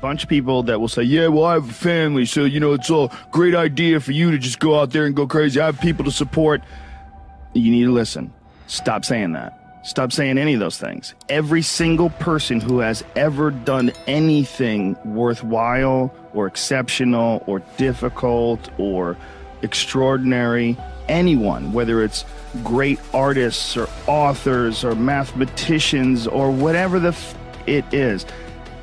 bunch of people that will say, yeah, well, I have a family, so, it's a great idea for you to just go out there and go crazy. I have people to support. You need to listen. Stop saying that. Stop saying any of those things. Every single person who has ever done anything worthwhile or exceptional or difficult or extraordinary, anyone, whether it's great artists or authors or mathematicians or whatever it is,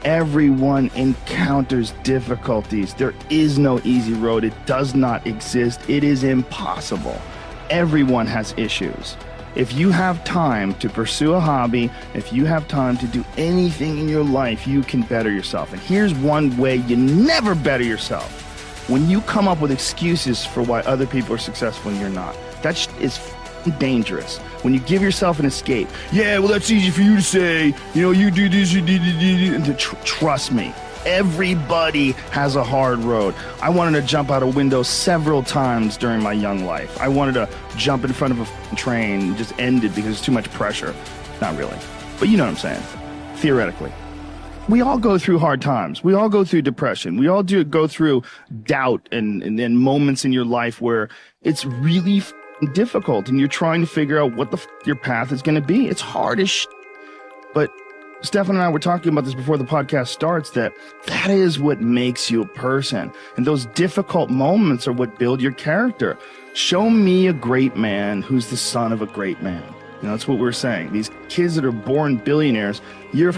everyone encounters difficulties. There is no easy road. It does not exist. It is impossible. Everyone has issues. If you have time to pursue a hobby, if you have time to do anything in your life, you can better yourself. And here's one way you never better yourself. When you come up with excuses for why other people are successful and you're not. That is dangerous. When you give yourself an escape, yeah, well, that's easy for you to say, you do this, you do. Trust me. Everybody has a hard road. I wanted to jump out a window several times during my young life. I wanted to jump in front of a train and just end it because it's too much pressure. Not really. But you know what I'm saying. Theoretically. We all go through hard times. We all go through depression. We all go through doubt and then moments in your life where it's really difficult and you're trying to figure out what your path is going to be. It's hard as shit. But Stefan and I were talking about this before the podcast starts, that is what makes you a person. And those difficult moments are what build your character. Show me a great man who's the son of a great man. That's what we're saying. These kids that are born billionaires, you're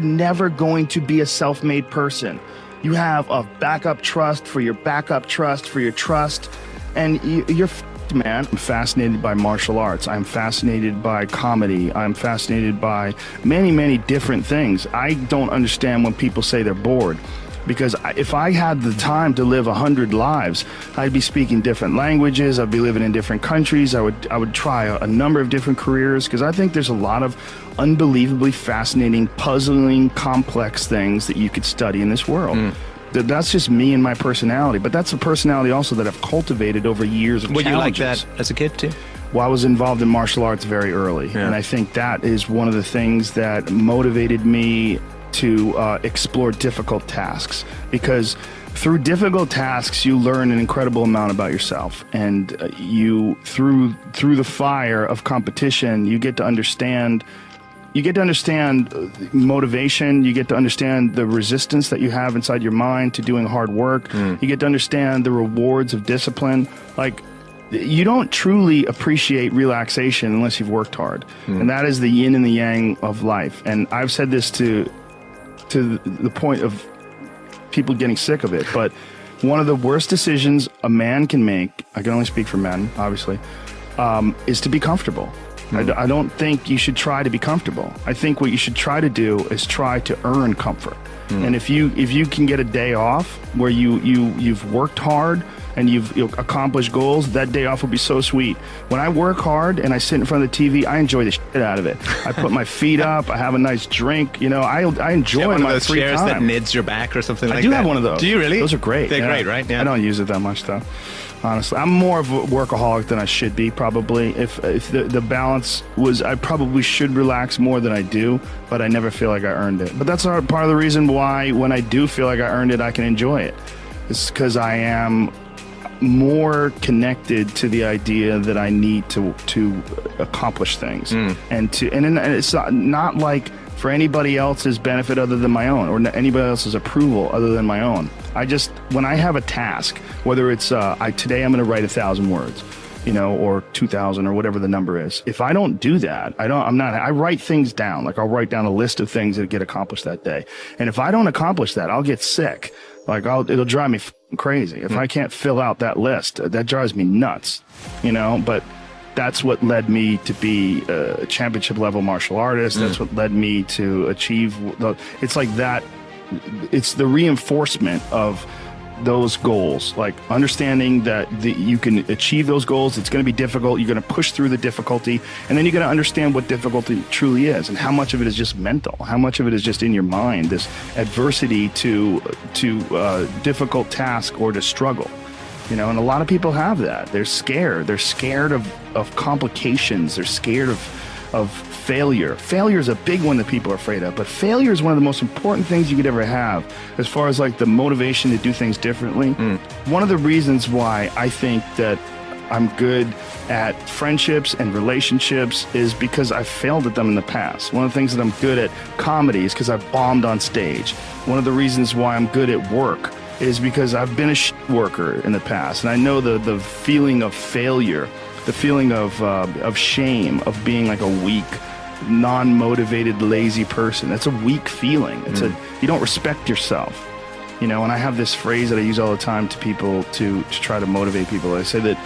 never going to be a self-made person. You have a backup trust for your backup trust for your trust, and you're man. I'm fascinated by martial arts. I'm fascinated by comedy. I'm fascinated by many, many different things. I don't understand when people say they're bored, because if I had the time to live 100 lives, I'd be speaking different languages. I'd be living in different countries. I would try a number of different careers, because I think there's a lot of unbelievably fascinating, puzzling, complex things that you could study in this world. That's just me and my personality, but that's a personality also that I've cultivated over years of challenges. Were you like that as a kid too? Well, I was involved in martial arts very early, and I think that is one of the things that motivated me to explore difficult tasks, because through difficult tasks you learn an incredible amount about yourself, and you through the fire of competition you get to understand motivation. You get to understand the resistance that you have inside your mind to doing hard work. You get to understand the rewards of discipline. Like, you don't truly appreciate relaxation unless you've worked hard. And that is the yin and the yang of life. And I've said this to the point of people getting sick of it, but one of the worst decisions a man can make, I can only speak for men, obviously, is to be comfortable. I don't think you should try to be comfortable. I think what you should try to do is try to earn comfort. And if you can get a day off where you've worked hard and you've accomplished goals, that day off will be so sweet. When I work hard and I sit in front of the TV, I enjoy the shit out of it. I put my feet up, I have a nice drink, I enjoy my free time. One of those chairs that nids your back or something like that? I do have one of those. Do you really? Those are great. They're great, right? Yeah. I don't use it that much though. Honestly, I'm more of a workaholic than I should be, probably. If the balance was, I probably should relax more than I do, but I never feel like I earned it. But that's part of the reason why when I do feel like I earned it, I can enjoy it. It's because I am more connected to the idea that I need to accomplish things, and it's not like for anybody else's benefit other than my own, or anybody else's approval other than my own. When I have a task, whether it's today I'm going to write 1,000 words, or 2,000 or whatever the number is. If I don't do that, I write things down. Like, I'll write down a list of things that get accomplished that day. And if I don't accomplish that, I'll get sick. Like, it'll drive me crazy. If I can't fill out that list, that drives me nuts, but that's what led me to be a championship level martial artist. That's what led me to achieve it's like that. It's the reinforcement of those goals, like understanding that you can achieve those goals. It's going to be difficult. You're going to push through the difficulty, and then you're going to understand what difficulty truly is and how much of it is just mental, how much of it is just in your mind, this adversity to difficult task or to struggle. And a lot of people have that. They're scared. They're scared of complications. They're scared of failure. Failure is a big one that people are afraid of, but failure is one of the most important things you could ever have as far as like the motivation to do things differently. One of the reasons why I think that I'm good at friendships and relationships is because I've failed at them in the past. One of the things that I'm good at comedy is because I've bombed on stage. One of the reasons why I'm good at work is because I've been a worker in the past, and I know the feeling of failure, the feeling of shame, of being like a weak, non-motivated, lazy person. That's a weak feeling. It's you don't respect yourself, you know. And I have this phrase that I use all the time to people to try to motivate people. I say that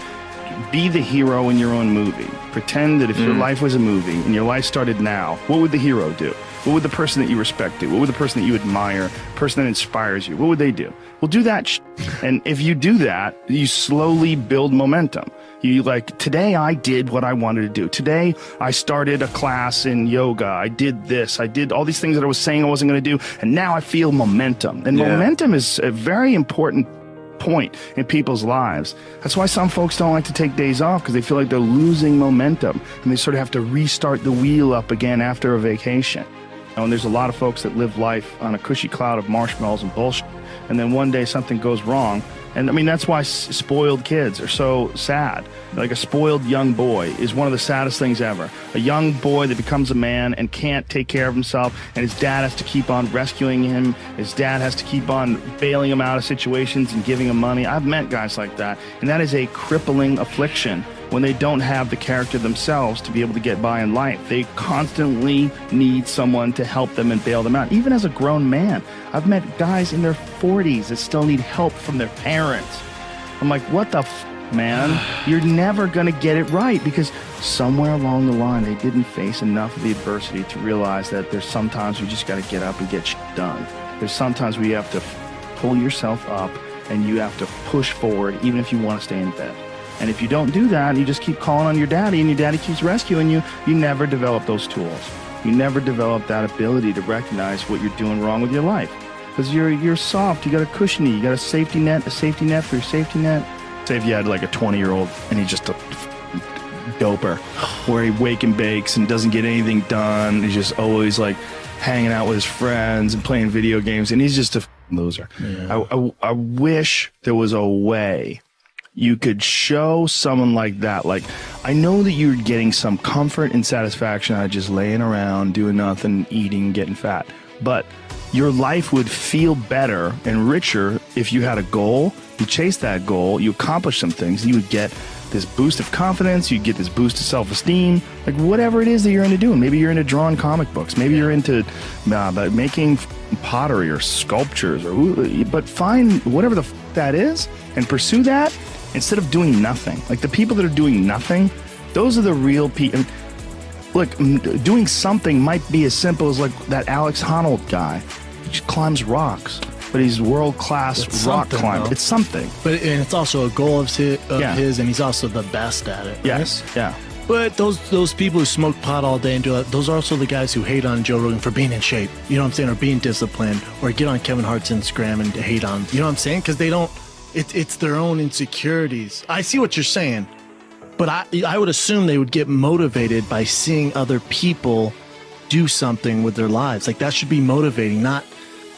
be the hero in your own movie. Pretend that if your life was a movie and your life started now, what would the hero do? What would the person that you respect do? What would the person that you admire, person that inspires you, what would they do? Well, do that and if you do that, you slowly build momentum. You like, today I did what I wanted to do. Today I started a class in yoga. I did this. I did all these things that I was saying I wasn't going to do. And now I feel momentum. And momentum is a very important point in people's lives. That's why some folks don't like to take days off, because they feel like they're losing momentum and they sort of have to restart the wheel up again after a vacation. And there's a lot of folks that live life on a cushy cloud of marshmallows and bullshit, and then one day something goes wrong. And I mean, that's why spoiled kids are so sad. Like a spoiled young boy is one of the saddest things ever. A young boy that becomes a man and can't take care of himself, and his dad has to keep on rescuing him. His dad has to keep on bailing him out of situations and giving him money. I've met guys like that, and that is a crippling affliction when they don't have the character themselves to be able to get by in life. They constantly need someone to help them and bail them out. Even as a grown man, I've met guys in their 40s that still need help from their parents. I'm like, what the man? You're never going to get it right, because somewhere along the line, they didn't face enough of the adversity to realize that there's sometimes you just got to get up and get shit done. There's sometimes where you have to pull yourself up and you have to push forward, even if you want to stay in bed. And if you don't do that, you just keep calling on your daddy and your daddy keeps rescuing you, you never develop those tools. You never develop that ability to recognize what you're doing wrong with your life. Because you're soft, you got a cushiony, you got a safety net for your safety net. Say if you had like a 20-year-old and he's just a doper, where he wake and bakes and doesn't get anything done. He's just always like hanging out with his friends and playing video games, and he's just a loser. Yeah. I wish there was a way you could show someone like that. Like, I know that you're getting some comfort and satisfaction out of just laying around, doing nothing, eating, getting fat. But your life would feel better and richer if you had a goal, you chased that goal, you accomplished some things, and you would get this boost of confidence, you get this boost of self-esteem, like whatever it is that you're into doing. Maybe you're into drawing comic books. Maybe you're into making pottery or sculptures, but find whatever the that is and pursue that. Instead of doing nothing. Like the people that are doing nothing, those are the real people. Look, doing something might be as simple as like that Alex Honnold guy. He just climbs rocks, but he's world-class rock climber. It's something. But and it's also a goal of his, and he's also the best at it. Right? Yes, yeah. But those people who smoke pot all day and do that, those are also the guys who hate on Joe Rogan for being in shape. You know what I'm saying? Or being disciplined, or get on Kevin Hart's Instagram and hate on. You know what I'm saying? Because they don't. It's their own insecurities. I see what you're saying, but I would assume they would get motivated by seeing other people do something with their lives. Like that should be motivating, not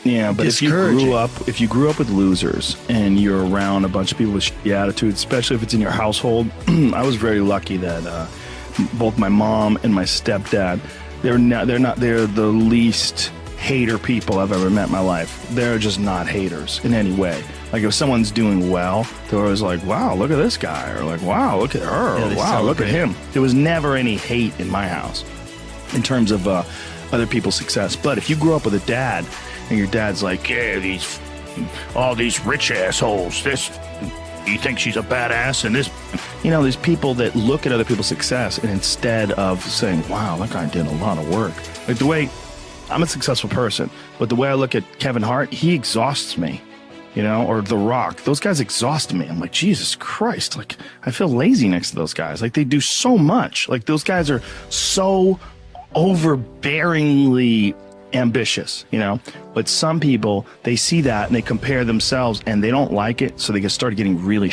but if you grew up with losers and you're around a bunch of people with shitty attitudes, especially if it's in your household. I was very lucky that both my mom and my stepdad, they're the least hater people I've ever met in my life. They're just not haters in any way. Like if someone's doing well, they're always like, wow, look at this guy, or like, wow, look at her, or wow, look at him. There was never any hate in my house in terms of other people's success. But if you grew up with a dad and your dad's like, yeah, all these rich assholes, you think she's a badass, and there's people that look at other people's success, and instead of saying, wow, that guy did a lot of work. Like the way I'm a successful person, but the way I look at Kevin Hart, he exhausts me, or The Rock. Those guys exhaust me. I'm like, Jesus Christ. Like, I feel lazy next to those guys. Like, they do so much. Like, those guys are so overbearingly ambitious, But some people, they see that and they compare themselves and they don't like it, so they start getting really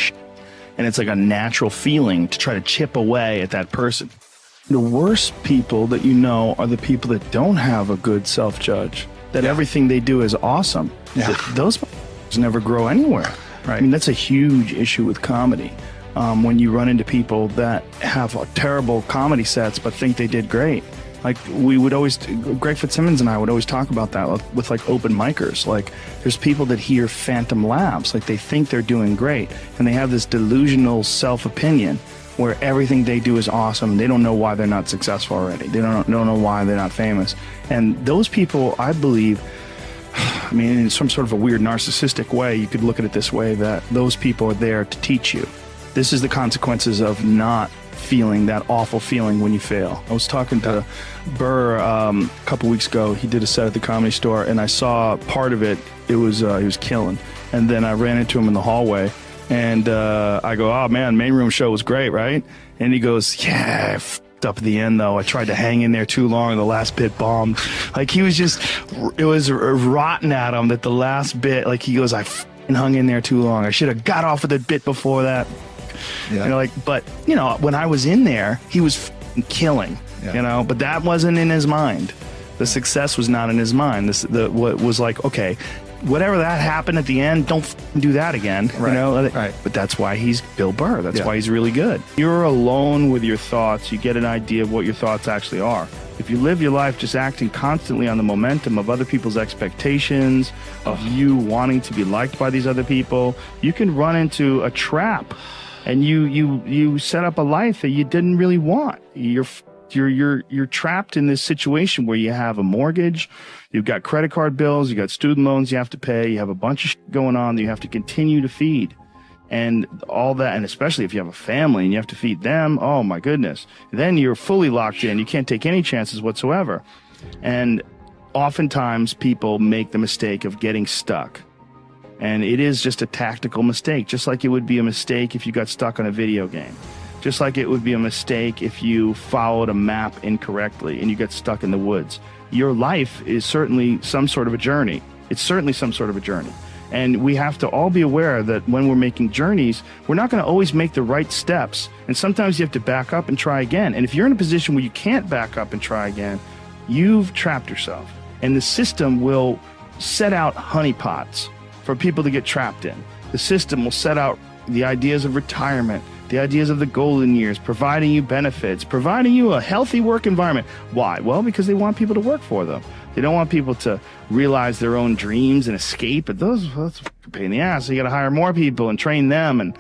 and it's like a natural feeling to try to chip away at that person. The worst people that you know are the people that don't have a good self-judge, that everything they do is awesome. Yeah. Those never grow anywhere. Right. I mean, that's a huge issue with comedy. When you run into people that have terrible comedy sets but think they did great. Like we would always, Greg Fitzsimmons and I would always talk about that with like open micers. Like there's people that hear phantom laughs, like they think they're doing great, and they have this delusional self-opinion where everything they do is awesome. They don't know why they're not successful already. They don't know why they're not famous. And those people, I believe, I mean, in some sort of a weird narcissistic way, you could look at it this way, that those people are there to teach you. This is the consequences of not feeling that awful feeling when you fail. I was talking to Burr a couple weeks ago. He did a set at the Comedy Store, and I saw part of it. It was he was killing. And then I ran into him in the hallway, and I go, "Oh man, main room show was great, right?" And he goes, "Yeah, I f***ed up at the end though. I tried to hang in there too long, and the last bit bombed." Like he was just, it was rotten at him that the last bit. Like he goes, "I f***ing hung in there too long. I should have got off of the bit before that." Yeah. You know, like, but you know, when I was in there, he was f***ing killing. Yeah. You know, but that wasn't in his mind. The success was not in his mind. What was like, okay, whatever that happened at the end, don't f***ing do that again. Right. You know, Right. But that's why he's Bill Burr. That's Yeah. why he's really good. You're alone with your thoughts. You get an idea of what your thoughts actually are. If you live your life just acting constantly on the momentum of other people's expectations, of you wanting to be liked by these other people, you can run into a trap. And you set up a life that you didn't really want. You're trapped in this situation where you have a mortgage, you've got credit card bills, you got student loans you have to pay, you have a bunch of shit going on that you have to continue to feed, and all that. And especially if you have a family and you have to feed them, oh my goodness, then you're fully locked in. You can't take any chances whatsoever. And oftentimes people make the mistake of getting stuck. And it is just a tactical mistake, just like it would be a mistake if you got stuck on a video game. Just like it would be a mistake if you followed a map incorrectly and you get stuck in the woods. Your life is certainly some sort of a journey. It's certainly some sort of a journey. And we have to all be aware that when we're making journeys, we're not going to always make the right steps. And sometimes you have to back up and try again. And if you're in a position where you can't back up and try again, you've trapped yourself. And the system will set out honeypots for people to get trapped in. The system will set out the ideas of retirement, the ideas of the golden years, providing you benefits, providing you a healthy work environment. Why? Well, because they want people to work for them. They don't want people to realize their own dreams and escape. But that's a pain in the ass. So you got to hire more people and train them. And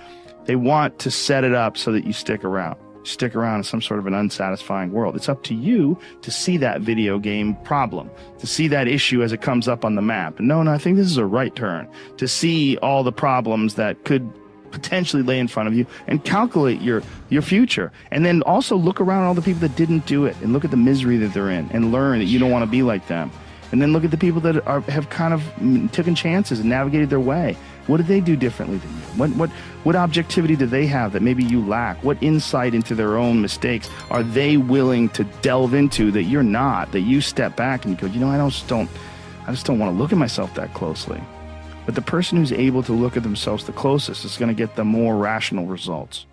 they want to set it up so that you stick around. Stick around in some sort of an unsatisfying world. It's up to you to see that video game problem, to see that issue as it comes up on the map. And no, I think this is a right turn. To see all the problems that could potentially lay in front of you and calculate your future. And then also look around at all the people that didn't do it and look at the misery that they're in and learn that you don't want to be like them. And then look at the people that have kind of taken chances and navigated their way. What did they do differently than you? What objectivity do they have that maybe you lack? What insight into their own mistakes are they willing to delve into that you're not, that you step back and you go, you know, I just don't want to look at myself that closely. But the person who's able to look at themselves the closest is going to get the more rational results.